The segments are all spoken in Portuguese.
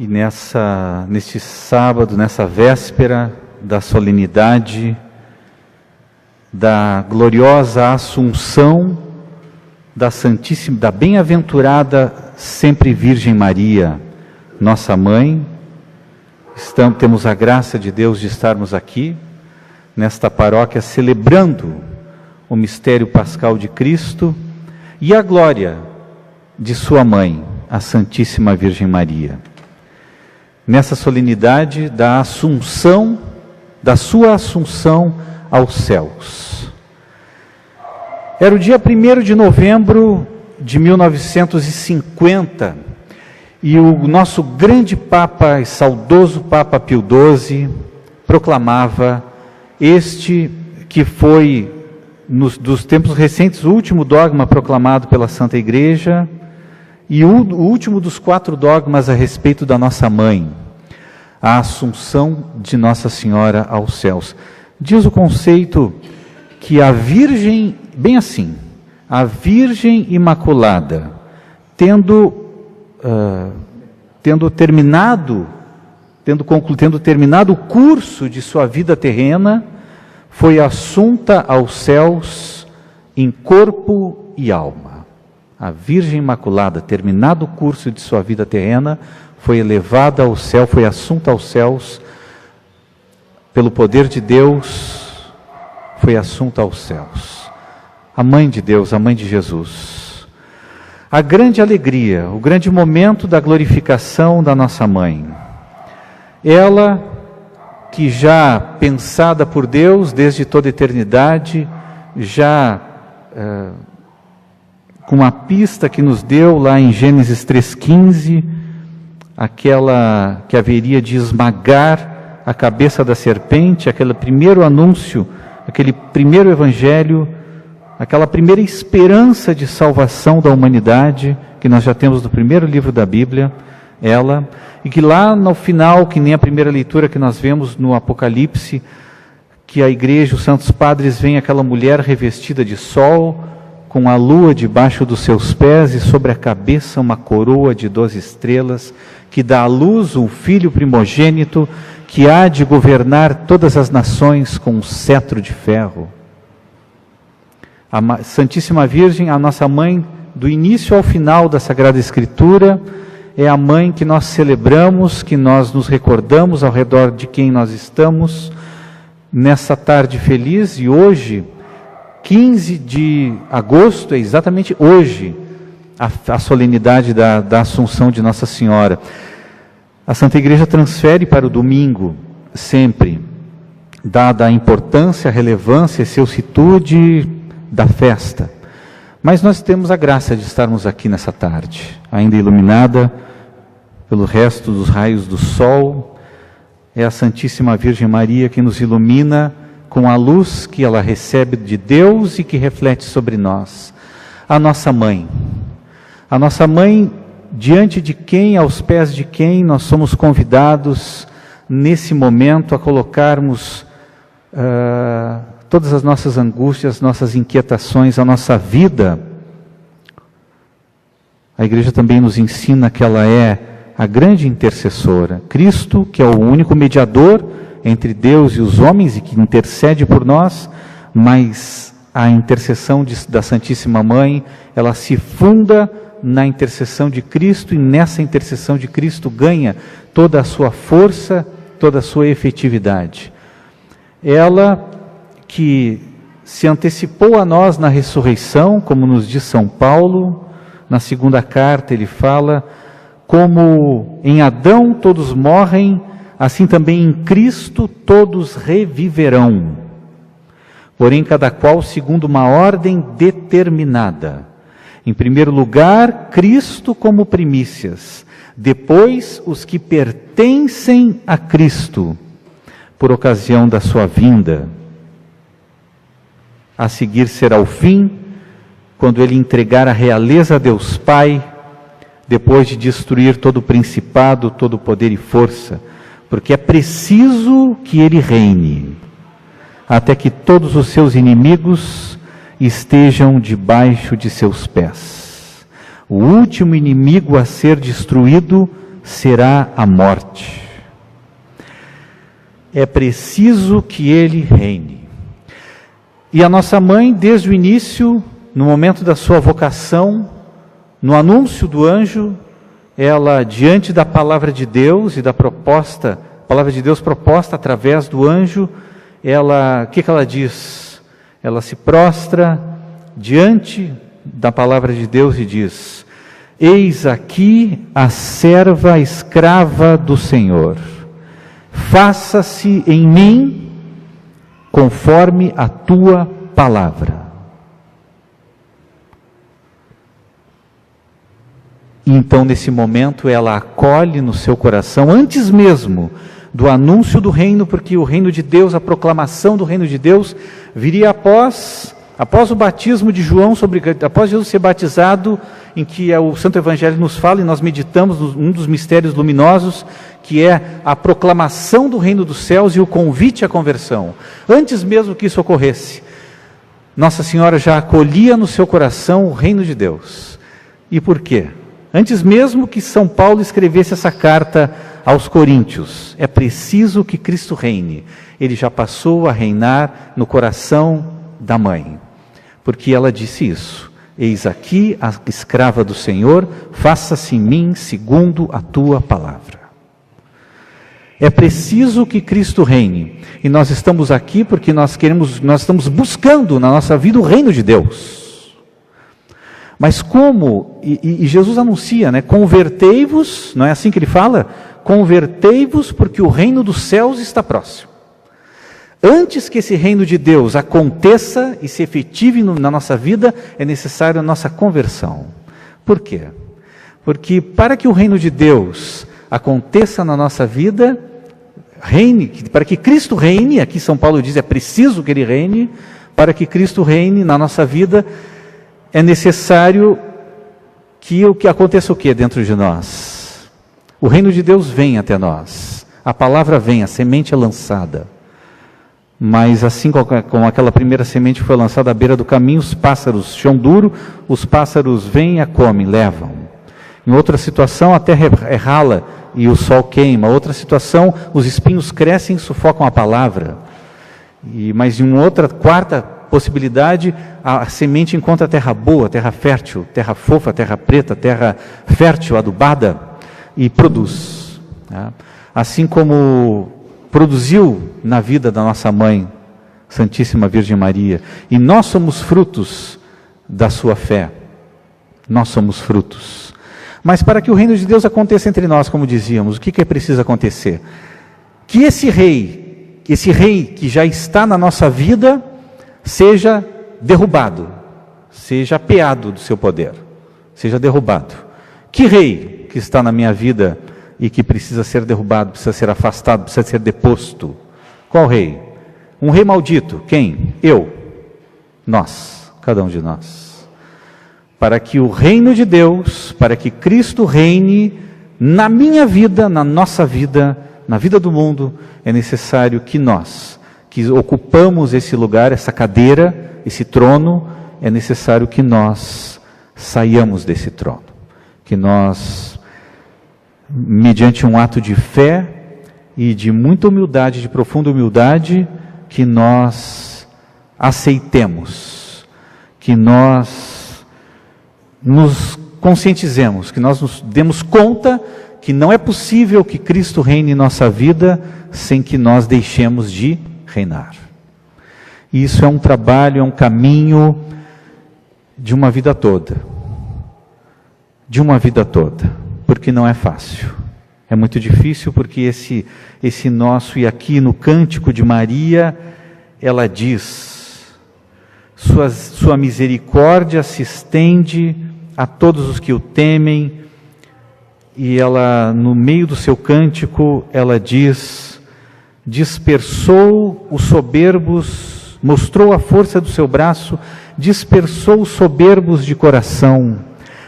E neste sábado, nessa véspera da solenidade da gloriosa Assunção da Santíssima, da bem-aventurada sempre Virgem Maria, nossa mãe, temos a graça de Deus de estarmos aqui nesta paróquia celebrando o mistério pascal de Cristo e a glória de sua mãe, a Santíssima Virgem Maria. Nessa solenidade da Assunção, da sua Assunção aos céus. Era o dia 1º de novembro de 1950 e o nosso grande Papa e saudoso Papa Pio XII proclamava este que foi, dos tempos recentes, o último dogma proclamado pela Santa Igreja e o último dos 4 dogmas a respeito da nossa mãe, a Assunção de Nossa Senhora aos céus. Diz o conceito que a Virgem, bem assim, a Virgem Imaculada, tendo terminado o curso de sua vida terrena, foi assunta aos céus em corpo e alma. A Virgem Imaculada, terminado o curso de sua vida terrena, foi elevada ao céu, foi assunta aos céus, pelo poder de Deus, foi assunta aos céus. A Mãe de Deus, a Mãe de Jesus. A grande alegria, o grande momento da glorificação da nossa Mãe. Ela, que já pensada por Deus desde toda a eternidade, já com uma pista que nos deu lá em Gênesis 3,15, aquela que haveria de esmagar a cabeça da serpente, aquele primeiro anúncio, aquele primeiro evangelho, aquela primeira esperança de salvação da humanidade, que nós já temos no primeiro livro da Bíblia, ela, e que lá no final, que nem a primeira leitura que nós vemos no Apocalipse, que a igreja, os santos padres, veem aquela mulher revestida de sol, com a lua debaixo dos seus pés e sobre a cabeça uma coroa de 12 estrelas, que dá à luz um filho primogênito, que há de governar todas as nações com um cetro de ferro. A Santíssima Virgem, a nossa mãe, do início ao final da Sagrada Escritura, é a mãe que nós celebramos, que nós nos recordamos ao redor de quem nós estamos, nessa tarde feliz. E hoje, 15 de agosto, é exatamente hoje, a solenidade da Assunção de Nossa Senhora. A Santa Igreja transfere para o domingo, sempre, dada a importância, a relevância, a excelsitude da festa. Mas nós temos a graça de estarmos aqui nessa tarde, ainda iluminada pelo resto dos raios do sol. É a Santíssima Virgem Maria que nos ilumina com a luz que ela recebe de Deus e que reflete sobre nós. A nossa mãe, diante de quem, aos pés de quem nós somos convidados nesse momento a colocarmos todas as nossas angústias, nossas inquietações, a nossa vida. A igreja também nos ensina que ela é a grande intercessora. Cristo, que é o único mediador entre Deus e os homens e que intercede por nós, mas a intercessão da Santíssima Mãe, ela se funda na intercessão de Cristo, e nessa intercessão de Cristo ganha toda a sua força, toda a sua efetividade. Ela que se antecipou a nós na ressurreição, como nos diz São Paulo, na segunda carta ele fala, como em Adão todos morrem, assim também em Cristo todos reviverão, porém cada qual segundo uma ordem determinada. Em primeiro lugar, Cristo como primícias, depois os que pertencem a Cristo, por ocasião da sua vinda. A seguir será o fim, quando ele entregar a realeza a Deus Pai, depois de destruir todo o principado, todo o poder e força, porque é preciso que ele reine, até que todos os seus inimigos estejam debaixo de seus pés. O último inimigo a ser destruído será a morte. É preciso que ele reine. E a nossa mãe, desde o início, no momento da sua vocação, no anúncio do anjo, ela, diante da palavra de Deus e da proposta, palavra de Deus proposta através do anjo, ela, o que ela diz? Ela se prostra diante da palavra de Deus e diz: eis aqui a serva escrava do Senhor, faça-se em mim conforme a tua palavra. Então, nesse momento, ela acolhe no seu coração, antes mesmo do anúncio do reino, porque o reino de Deus, a proclamação do reino de Deus, viria após o batismo de João, após Jesus ser batizado, em que o Santo Evangelho nos fala, e nós meditamos um dos mistérios luminosos, que é a proclamação do reino dos céus e o convite à conversão. Antes mesmo que isso ocorresse, Nossa Senhora já acolhia no seu coração o reino de Deus. E por quê? Antes mesmo que São Paulo escrevesse essa carta aos Coríntios, é preciso que Cristo reine. Ele já passou a reinar no coração da mãe, porque ela disse isso: eis aqui a escrava do Senhor, faça-se em mim segundo a tua palavra. É preciso que Cristo reine, e nós estamos aqui porque nós estamos buscando na nossa vida o reino de Deus. Mas como, e Jesus anuncia, né? Convertei-vos, não é assim que ele fala? Convertei-vos porque o reino dos céus está próximo. Antes que esse reino de Deus aconteça e se efetive na nossa vida, é necessário a nossa conversão. Por quê? Porque para que o reino de Deus aconteça na nossa vida, reine, para que Cristo reine, aqui São Paulo diz, é preciso que ele reine, para que Cristo reine na nossa vida, é necessário que aconteça o que dentro de nós? O reino de Deus vem até nós, a palavra vem, a semente é lançada. Mas assim como aquela primeira semente foi lançada à beira do caminho, os pássaros, chão duro, os pássaros vêm, a comem, levam. Em outra situação, a terra é rala e o sol queima. Outra situação, os espinhos crescem e sufocam a palavra. Mas em uma outra, quarta possibilidade, a semente encontra terra boa, terra fértil, terra fofa, terra preta, terra fértil, adubada, e produz. Assim como produziu na vida da nossa mãe, Santíssima Virgem Maria, e nós somos frutos da sua fé, nós somos frutos. Mas para que o reino de Deus aconteça entre nós, como dizíamos, o que é preciso acontecer? Que esse rei que já está na nossa vida, seja derrubado, seja apeado do seu poder, seja derrubado. Que rei que está na minha vida e que precisa ser derrubado, precisa ser afastado, precisa ser deposto? Qual rei? Um rei maldito. Quem? Eu. Nós. Cada um de nós. Para que o reino de Deus, para que Cristo reine na minha vida, na nossa vida, na vida do mundo, é necessário que nós, que ocupamos esse lugar, essa cadeira, esse trono, é necessário que nós saiamos desse trono. Que nós, mediante um ato de fé e de muita humildade, de profunda humildade, que nós aceitemos, que nós nos conscientizemos, que nós nos demos conta que não é possível que Cristo reine em nossa vida sem que nós deixemos de reinar. E isso é um trabalho, é um caminho de uma vida toda. De uma vida toda. Porque não é fácil. É muito difícil porque esse nosso, e aqui no Cântico de Maria, ela diz: sua misericórdia se estende a todos os que o temem. E ela, no meio do seu cântico, ela diz: dispersou os soberbos, mostrou a força do seu braço, dispersou os soberbos de coração,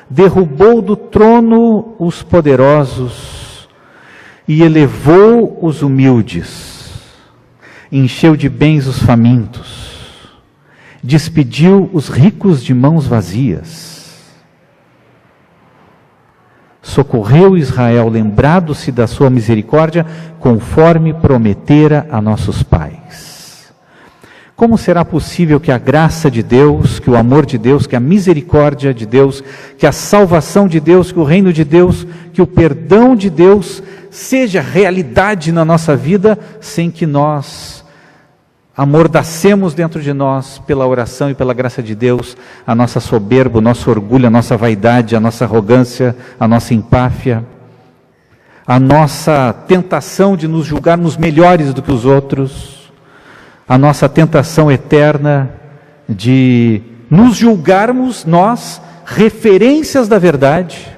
derrubou do trono os poderosos e elevou os humildes, encheu de bens os famintos, despediu os ricos de mãos vazias. socorreu Israel, lembrado-se da sua misericórdia, conforme prometera a nossos pais. Como será possível que a graça de Deus, que o amor de Deus, que a misericórdia de Deus, que a salvação de Deus, que o reino de Deus, que o perdão de Deus seja realidade na nossa vida, sem que nós amordacemos dentro de nós, pela oração e pela graça de Deus, a nossa soberba, o nosso orgulho, a nossa vaidade, a nossa arrogância, a nossa empáfia, a nossa tentação de nos julgarmos melhores do que os outros, a nossa tentação eterna de nos julgarmos nós, referências da verdade,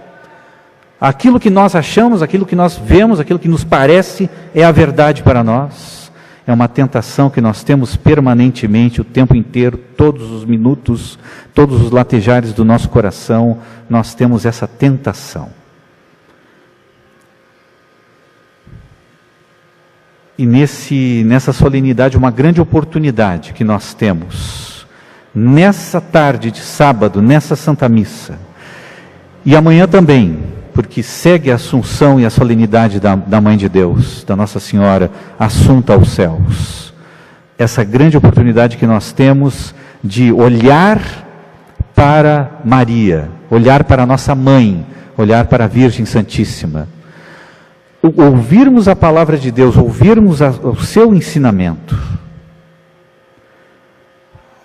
aquilo que nós achamos, aquilo que nós vemos, aquilo que nos parece é a verdade para nós. É uma tentação que nós temos permanentemente, o tempo inteiro, todos os minutos, todos os latejares do nosso coração, nós temos essa tentação. E nessa solenidade, uma grande oportunidade que nós temos, nessa tarde de sábado, nessa Santa Missa, e amanhã também, porque segue a Assunção e a solenidade da Mãe de Deus, da Nossa Senhora, assunta aos céus. Essa grande oportunidade que nós temos de olhar para Maria, olhar para a nossa Mãe, olhar para a Virgem Santíssima. Ouvirmos a palavra de Deus, ouvirmos o seu ensinamento.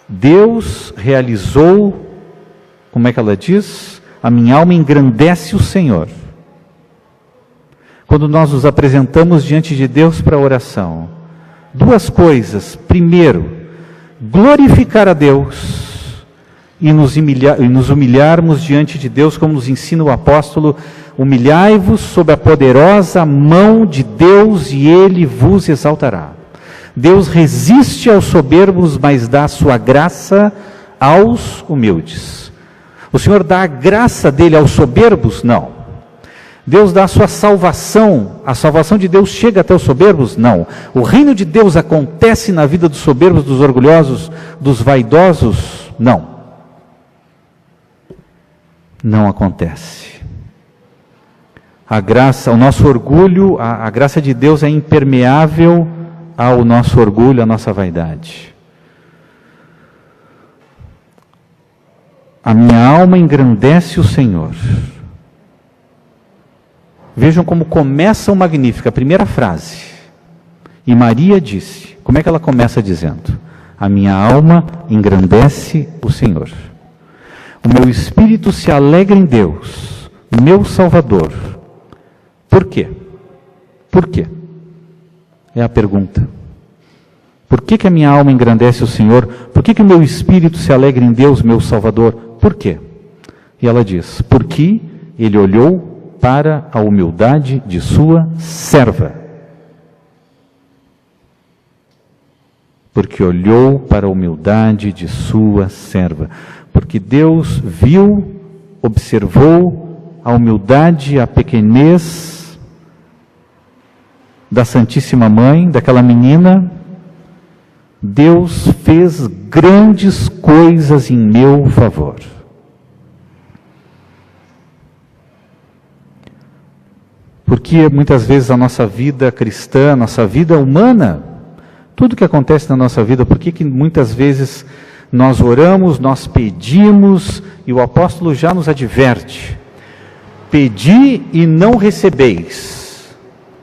Deus realizou, como é que ela diz? A minha alma engrandece o Senhor. Quando nós nos apresentamos diante de Deus para a oração, duas coisas. Primeiro, glorificar a Deus e nos humilharmos diante de Deus, como nos ensina o apóstolo: humilhai-vos sob a poderosa mão de Deus e Ele vos exaltará. Deus resiste aos soberbos, mas dá a sua graça aos humildes. O Senhor dá a graça dele aos soberbos? Não. Deus dá a sua salvação. A salvação de Deus chega até os soberbos? Não. O reino de Deus acontece na vida dos soberbos, dos orgulhosos, dos vaidosos? Não. Não acontece. A graça, o nosso orgulho, a graça de Deus é impermeável ao nosso orgulho, à nossa vaidade. A minha alma engrandece o Senhor. Vejam como começa o Magnífico, a primeira frase. E Maria disse, como é que ela começa dizendo? A minha alma engrandece o Senhor. O meu espírito se alegra em Deus, meu Salvador. Por quê? Por quê? É a pergunta. Por que a minha alma engrandece o Senhor? Por que o meu espírito se alegra em Deus, meu Salvador? Por quê? E ela diz, porque ele olhou para a humildade de sua serva. Porque olhou para a humildade de sua serva. Porque Deus viu, observou a humildade, a pequenez da Santíssima Mãe, daquela menina. Deus fez grandes coisas em meu favor. Porque muitas vezes a nossa vida cristã, a nossa vida humana, tudo que acontece na nossa vida, por que muitas vezes nós oramos, nós pedimos, e o apóstolo já nos adverte: pedi e não recebeis,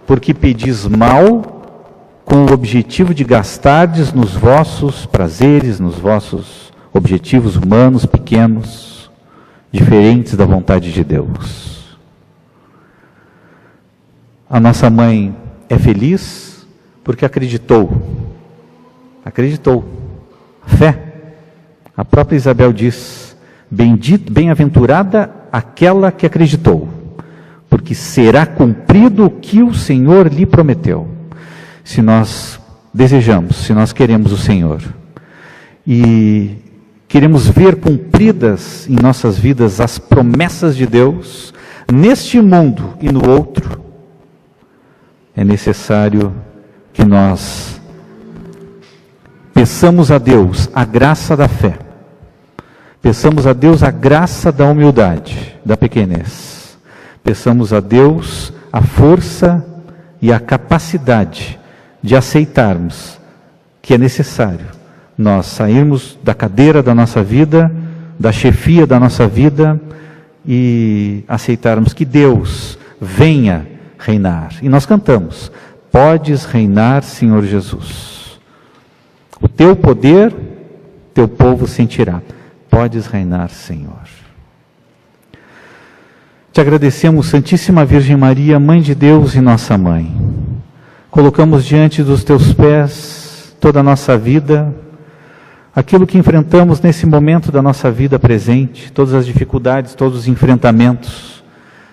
porque pedis mal, com o objetivo de gastardes nos vossos prazeres, nos vossos objetivos humanos pequenos, diferentes da vontade de Deus. A nossa mãe é feliz porque acreditou. Acreditou. Fé. A própria Isabel diz, bem-aventurada aquela que acreditou, porque será cumprido o que o Senhor lhe prometeu. Se nós desejamos, se nós queremos o Senhor e queremos ver cumpridas em nossas vidas as promessas de Deus, neste mundo e no outro, é necessário que nós peçamos a Deus a graça da fé, peçamos a Deus a graça da humildade, da pequenez, Peçamos a Deus a força e a capacidade de aceitarmos que é necessário nós sairmos da cadeira da nossa vida, da chefia da nossa vida e aceitarmos que Deus venha reinar. E nós cantamos: podes reinar, Senhor Jesus. O teu poder, teu povo sentirá. Podes reinar, Senhor. Te agradecemos, Santíssima Virgem Maria, Mãe de Deus e nossa Mãe. Colocamos diante dos teus pés toda a nossa vida, aquilo que enfrentamos nesse momento da nossa vida presente, todas as dificuldades, todos os enfrentamentos,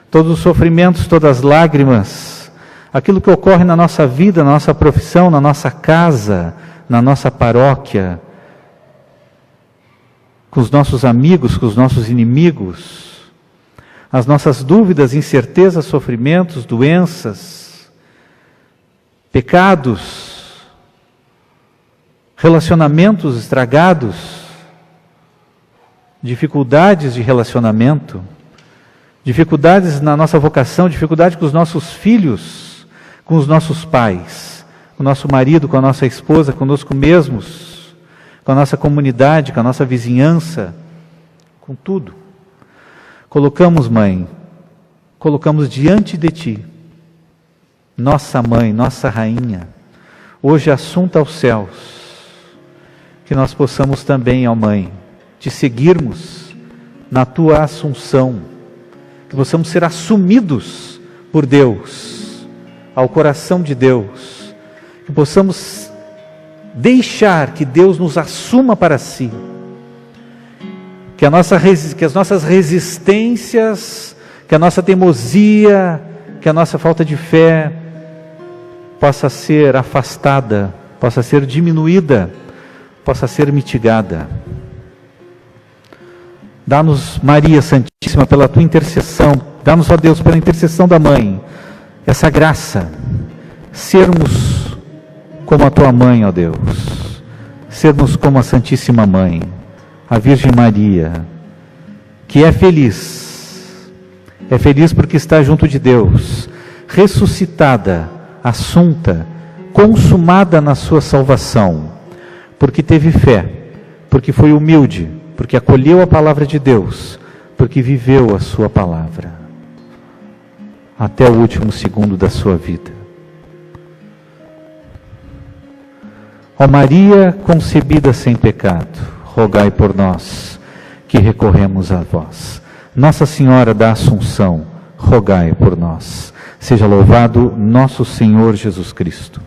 todos os sofrimentos, todas as lágrimas, aquilo que ocorre na nossa vida, na nossa profissão, na nossa casa, na nossa paróquia, com os nossos amigos, com os nossos inimigos, as nossas dúvidas, incertezas, sofrimentos, doenças, pecados, relacionamentos estragados, dificuldades de relacionamento, dificuldades na nossa vocação, dificuldade com os nossos filhos, com os nossos pais, com o nosso marido, com a nossa esposa, conosco mesmos, com a nossa comunidade, com a nossa vizinhança, com tudo. Colocamos, Mãe, colocamos diante de Ti, nossa Mãe, nossa Rainha, hoje assunta aos céus, que nós possamos também, ó Mãe, Te seguirmos na Tua assunção, que possamos ser assumidos por Deus, ao coração de Deus, que possamos deixar que Deus nos assuma para si, que as nossas resistências, que a nossa teimosia, que a nossa falta de fé possa ser afastada, possa ser diminuída, possa ser mitigada. Dá-nos, Maria Santíssima, pela Tua intercessão, dá-nos, ó Deus, pela intercessão da Mãe, essa graça, sermos como a Tua Mãe, ó Deus, sermos como a Santíssima Mãe, a Virgem Maria, que é feliz porque está junto de Deus, ressuscitada, assunta, consumada na sua salvação, porque teve fé, porque foi humilde, porque acolheu a palavra de Deus, porque viveu a sua palavra, até o último segundo da sua vida. Ó Maria concebida sem pecado, rogai por nós, que recorremos a vós. Nossa Senhora da Assunção, rogai por nós. Seja louvado nosso Senhor Jesus Cristo.